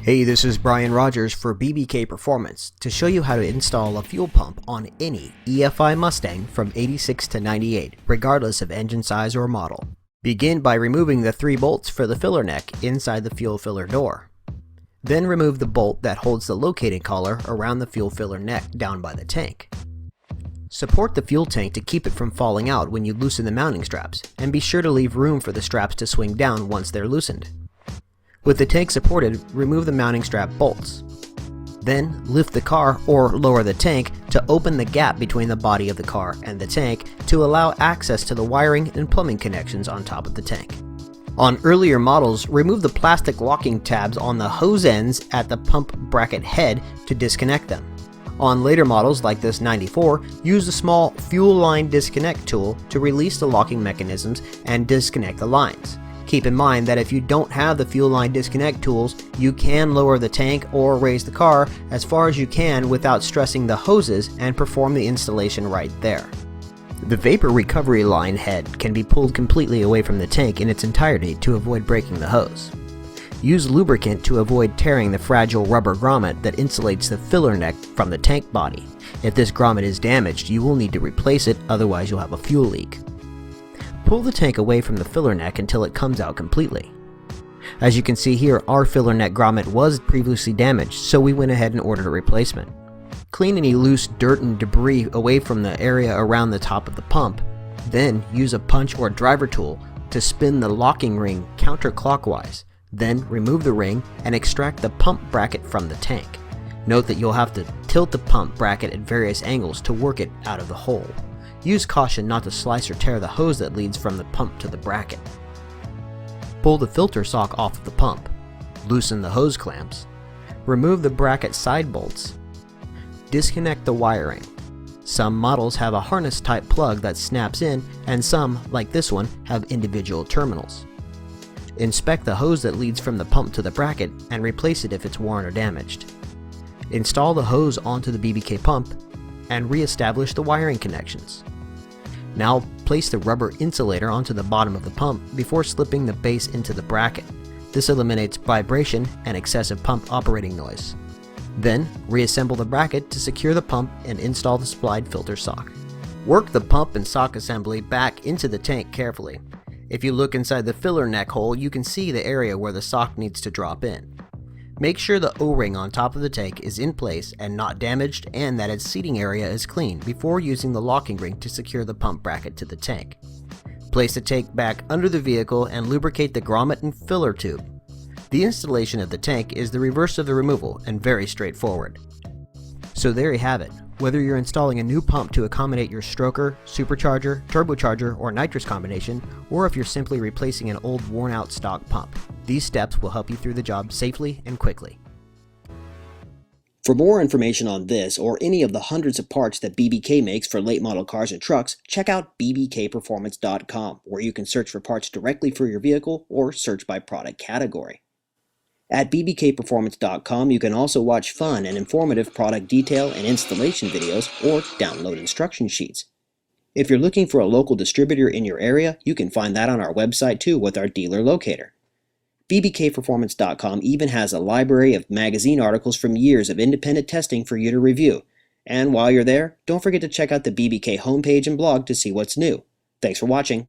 Hey, this is Brian Rogers for BBK Performance to show you how to install a fuel pump on any EFI Mustang from 86 to 98, regardless of engine size or model. Begin by removing the 3 bolts for the filler neck inside the fuel filler door. Then remove the bolt that holds the locating collar around the fuel filler neck down by the tank. Support the fuel tank to keep it from falling out when you loosen the mounting straps, and be sure to leave room for the straps to swing down once they're loosened. With the tank supported, remove the mounting strap bolts. Then lift the car or lower the tank to open the gap between the body of the car and the tank to allow access to the wiring and plumbing connections on top of the tank. On earlier models, remove the plastic locking tabs on the hose ends at the pump bracket head to disconnect them. On later models like this 94, use the small fuel line disconnect tool to release the locking mechanisms and disconnect the lines. Keep in mind that if you don't have the fuel line disconnect tools, you can lower the tank or raise the car as far as you can without stressing the hoses and perform the installation right there. The vapor recovery line head can be pulled completely away from the tank in its entirety to avoid breaking the hose. Use lubricant to avoid tearing the fragile rubber grommet that insulates the filler neck from the tank body. If this grommet is damaged, you will need to replace it, otherwise you'll have a fuel leak. Pull the tank away from the filler neck until it comes out completely. As you can see here, our filler neck grommet was previously damaged, so we went ahead and ordered a replacement. Clean any loose dirt and debris away from the area around the top of the pump. Then use a punch or driver tool to spin the locking ring counterclockwise. Then remove the ring and extract the pump bracket from the tank. Note that you'll have to tilt the pump bracket at various angles to work it out of the hole. Use caution not to slice or tear the hose that leads from the pump to the bracket. Pull the filter sock off of the pump. Loosen the hose clamps. Remove the bracket side bolts. Disconnect the wiring. Some models have a harness type plug that snaps in, and some, like this one, have individual terminals. Inspect the hose that leads from the pump to the bracket and replace it if it's worn or damaged. Install the hose onto the BBK pump and re-establish the wiring connections. Now place the rubber insulator onto the bottom of the pump before slipping the base into the bracket. This eliminates vibration and excessive pump operating noise. Then reassemble the bracket to secure the pump and install the supplied filter sock. Work the pump and sock assembly back into the tank carefully. If you look inside the filler neck hole, you can see the area where the sock needs to drop in. Make sure the O-ring on top of the tank is in place and not damaged, and that its seating area is clean before using the locking ring to secure the pump bracket to the tank. Place the tank back under the vehicle and lubricate the grommet and filler tube. The installation of the tank is the reverse of the removal and very straightforward. So there you have it. Whether you're installing a new pump to accommodate your stroker, supercharger, turbocharger, or nitrous combination, or if you're simply replacing an old worn-out stock pump, these steps will help you through the job safely and quickly. For more information on this or any of the hundreds of parts that BBK makes for late model cars and trucks, check out bbkperformance.com, where you can search for parts directly for your vehicle or search by product category. At bbkperformance.com, you can also watch fun and informative product detail and installation videos or download instruction sheets. If you're looking for a local distributor in your area, you can find that on our website too with our dealer locator. bbkperformance.com even has a library of magazine articles from years of independent testing for you to review. And while you're there, don't forget to check out the BBK homepage and blog to see what's new. Thanks for watching.